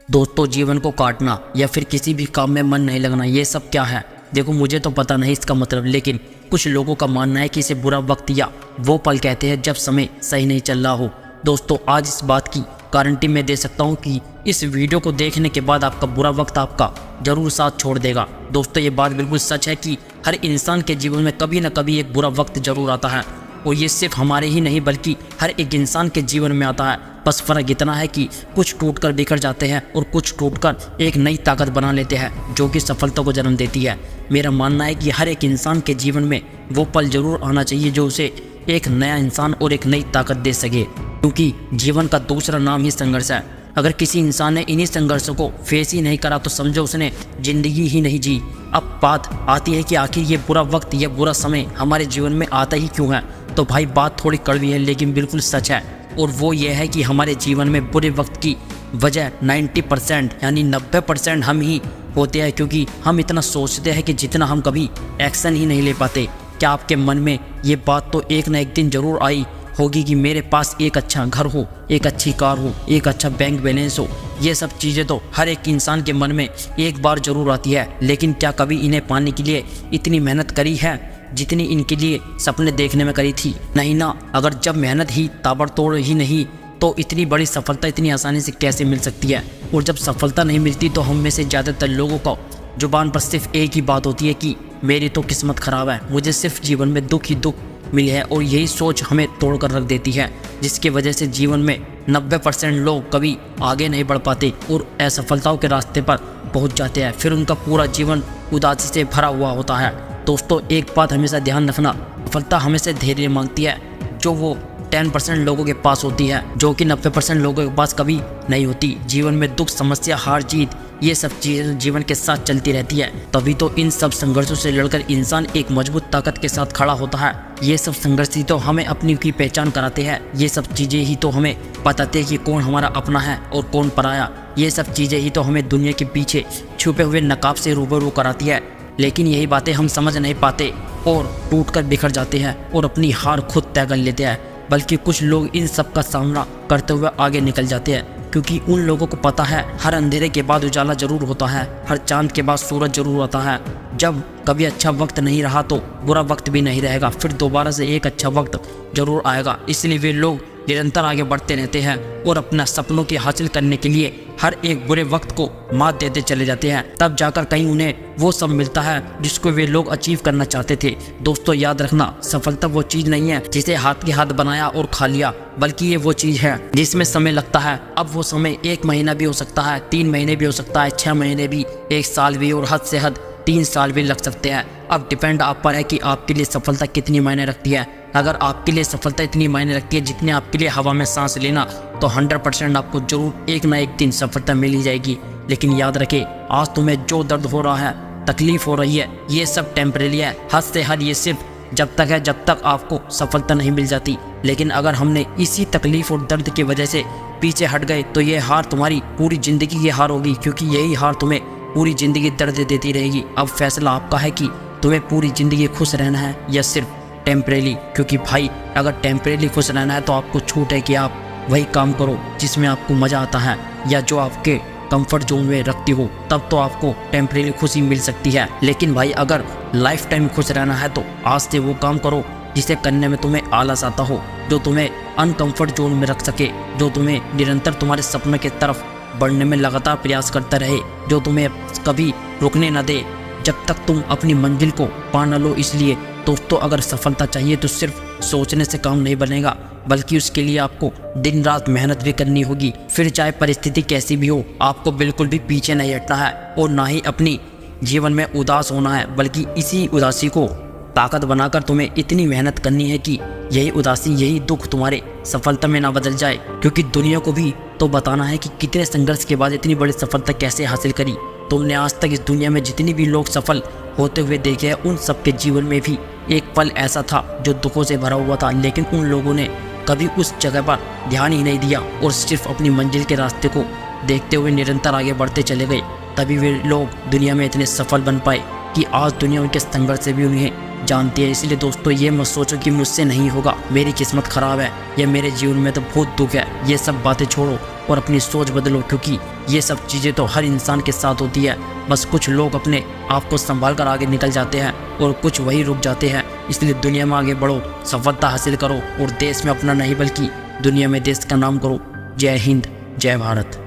दोस्तों, जीवन को काटना या फिर किसी भी काम में मन नहीं लगना, ये सब क्या है? देखो, मुझे तो पता नहीं इसका मतलब, लेकिन कुछ लोगों का मानना है कि इसे बुरा वक्त या वो पल कहते हैं जब समय सही नहीं चल रहा हो। दोस्तों, आज इस बात की गारंटी मैं दे सकता हूँ कि इस वीडियो को देखने के बाद आपका बुरा वक्त आपका जरूर साथ छोड़ देगा। दोस्तों, ये बात बिल्कुल सच है कि हर इंसान के जीवन में कभी ना कभी एक बुरा वक्त जरूर आता है, और ये सिर्फ हमारे ही नहीं बल्कि हर एक इंसान के जीवन में आता है। बस फर्क इतना है कि कुछ टूटकर बिखर जाते हैं और कुछ टूटकर एक नई ताकत बना लेते हैं जो कि सफलता को जन्म देती है। मेरा मानना है कि हर एक इंसान के जीवन में वो पल जरूर आना चाहिए जो उसे एक नया इंसान और एक नई ताकत दे सके, क्योंकि जीवन का दूसरा नाम ही संघर्ष है। अगर किसी इंसान ने इन्हीं संघर्षों को फेस ही नहीं करा तो समझो उसने जिंदगी ही नहीं जी। अब बात आती है कि आखिर ये बुरा वक्त या बुरा समय हमारे जीवन में आता ही क्यों है। तो भाई, बात थोड़ी कड़वी है लेकिन बिल्कुल सच है, और वो ये है कि हमारे जीवन में बुरे वक्त की वजह 90% यानी 90% हम ही होते हैं, क्योंकि हम इतना सोचते हैं कि जितना हम कभी एक्शन ही नहीं ले पाते। क्या आपके मन में ये बात तो एक ना एक दिन जरूर आई होगी कि मेरे पास एक अच्छा घर हो, एक अच्छी कार हो, एक अच्छा बैंक बैलेंस हो? ये सब चीज़ें तो हर एक इंसान के मन में एक बार जरूर आती है, लेकिन क्या कभी इन्हें पाने के लिए इतनी मेहनत करी है जितनी इनके लिए सपने देखने में करी थी? नहीं ना। अगर जब मेहनत ही ताबड़तोड़ ही नहीं तो इतनी बड़ी सफलता इतनी आसानी से कैसे मिल सकती है? और जब सफलता नहीं मिलती तो हम में से ज़्यादातर लोगों को जुबान पर सिर्फ एक ही बात होती है कि मेरी तो किस्मत ख़राब है, मुझे सिर्फ जीवन में दुख ही दुख मिली है। और यही सोच हमें तोड़कर रख देती है, जिसकी वजह से जीवन में 90% लोग कभी आगे नहीं बढ़ पाते और असफलताओं के रास्ते पर पहुंच जाते हैं। फिर उनका पूरा जीवन उदासी से भरा हुआ होता है। दोस्तों, एक बात हमेशा ध्यान रखना, सफलता हमेशा धैर्य मांगती है जो वो 10% लोगों के पास होती है, जो कि 90% लोगों के पास कभी नहीं होती। जीवन में दुख, समस्या, हार जीत, ये सब चीज़ें जीवन के साथ चलती रहती है। तभी तो इन सब संघर्षों से लड़कर इंसान एक मजबूत ताकत के साथ खड़ा होता है। ये सब संघर्ष ही तो हमें अपनी की पहचान कराते हैं। ये सब चीज़ें ही तो हमें बताते हैं कि कौन हमारा अपना है और कौन पराया। ये सब चीज़ें ही तो हमें दुनिया के पीछे छुपे हुए नकाब से रूबरू कराती है। लेकिन यही बातें हम समझ नहीं पाते और टूटकर बिखर जाते हैं और अपनी हार खुद तय कर लेते हैं। बल्कि कुछ लोग इन सब का सामना करते हुए आगे निकल जाते हैं, क्योंकि उन लोगों को पता है हर अंधेरे के बाद उजाला जरूर होता है, हर चांद के बाद सूरज जरूर आता है। जब कभी अच्छा वक्त नहीं रहा तो बुरा वक्त भी नहीं रहेगा, फिर दोबारा से एक अच्छा वक्त जरूर आएगा। इसलिए वे लोग निरंतर आगे बढ़ते रहते हैं और अपना सपनों की हासिल करने के लिए हर एक बुरे वक्त को मात देते चले जाते हैं। तब जाकर कहीं उन्हें वो सब मिलता है जिसको वे लोग अचीव करना चाहते थे। दोस्तों, याद रखना, सफलता वो चीज़ नहीं है जिसे हाथ के हाथ बनाया और खा लिया, बल्कि ये वो चीज़ है जिसमें समय लगता है। अब वो समय 1 महीना भी हो सकता है, 3 महीने भी हो सकता है, 6 महीने भी, 1 साल भी, और हद से हद 3 साल भी लग सकते हैं। अब डिपेंड आप पर है कि आपके लिए सफलता कितनी मायने रखती है। अगर आपके लिए सफलता इतनी मायने रखती है जितने आपके लिए हवा में सांस लेना, तो 100% आपको जरूर एक ना एक दिन सफलता मिल ही जाएगी। लेकिन याद रखें, आज तुम्हें जो दर्द हो रहा है, तकलीफ हो रही है, ये सब टेम्परेरी है। हद से हद ये सिर्फ जब तक है जब तक आपको सफलता नहीं मिल जाती। लेकिन अगर हमने इसी तकलीफ और दर्द की वजह से पीछे हट गए तो ये हार तुम्हारी पूरी ज़िंदगी की हार होगी, क्योंकि यही हार तुम्हें पूरी ज़िंदगी दर्द देती रहेगी। अब फैसला आपका है कि तुम्हें पूरी ज़िंदगी खुश रहना है या सिर्फ टेम्परेरी। क्योंकि भाई, अगर टेम्परेरी खुश रहना है तो आपको छूट है कि आप वही काम करो जिसमें आपको मज़ा आता है या जो आपके कंफर्ट जोन में रखती हो, तब तो आपको टेम्परेरी खुशी मिल सकती है। लेकिन भाई, अगर लाइफ टाइम खुश रहना है तो आज से वो काम करो जिसे करने में तुम्हें आलस आता हो, जो तुम्हें अनकंफर्ट जोन में रख सके, जो तुम्हें निरंतर तुम्हारे सपने की तरफ बढ़ने में लगातार प्रयास करता रहे, जो तुम्हें कभी रुकने न दे जब तक तुम अपनी मंजिल को पा न लो। इसलिए दोस्तों, अगर सफलता चाहिए तो सिर्फ सोचने से काम नहीं बनेगा, बल्कि उसके लिए आपको दिन रात मेहनत भी करनी होगी। फिर चाहे परिस्थिति कैसी भी हो, आपको बिल्कुल भी पीछे नहीं हटना है और ना ही अपनी जीवन में उदास होना है, बल्कि इसी उदासी को ताकत बनाकर तुम्हें इतनी मेहनत करनी है कि यही उदासी, यही दुख तुम्हारे सफलता में ना बदल जाए। क्योंकि दुनिया को भी तो बताना है कि कितने संघर्ष के बाद इतनी बड़ी सफलता कैसे हासिल करी। तुमने आज तक इस दुनिया में जितनी भी लोग सफल होते हुए देखे हैं, उन सबके जीवन में भी एक पल ऐसा था जो दुखों से भरा हुआ था, लेकिन उन लोगों ने कभी उस जगह पर ध्यान ही नहीं दिया और सिर्फ अपनी मंजिल के रास्ते को देखते हुए निरंतर आगे बढ़ते चले गए। तभी वे लोग दुनिया में इतने सफल बन पाए कि आज दुनिया उनके संघर्ष से भी उन्हें जानती है। इसलिए दोस्तों, ये मत सोचो कि मुझसे नहीं होगा, मेरी किस्मत खराब है या मेरे जीवन में तो बहुत दुख है। ये सब बातें छोड़ो और अपनी सोच बदलो, क्योंकि ये सब चीज़ें तो हर इंसान के साथ होती है। बस कुछ लोग अपने आप को संभाल कर आगे निकल जाते हैं और कुछ वही रुक जाते हैं। इसलिए दुनिया में आगे बढ़ो, सफलता हासिल करो और देश में अपना नहीं बल्कि दुनिया में देश का नाम करो। जय हिंद, जय भारत।